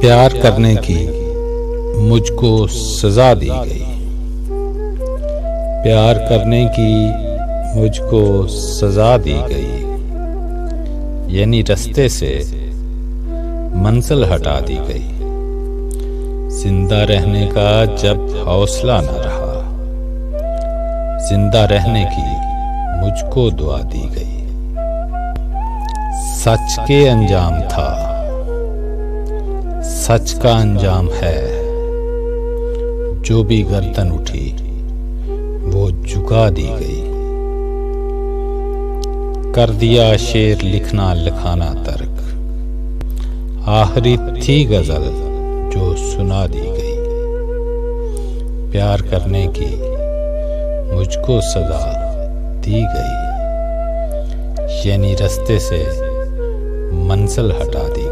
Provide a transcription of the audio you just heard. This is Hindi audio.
प्यार करने की मुझको सजा दी गई। प्यार करने की मुझको सजा दी गई, यानी रास्ते से मंजिल हटा दी गई। जिंदा रहने का जब हौसला न रहा, जिंदा रहने की मुझको दुआ दी गई। सच के अंजाम था, सच का अंजाम है। जो भी गर्दन उठी वो झुका दी गई। कर दिया शेर लिखना लिखाना तर्क, आखिरी थी गजल जो सुना दी गई। प्यार करने की मुझको सजा दी गई, यानी रास्ते से मंजिल हटा दी।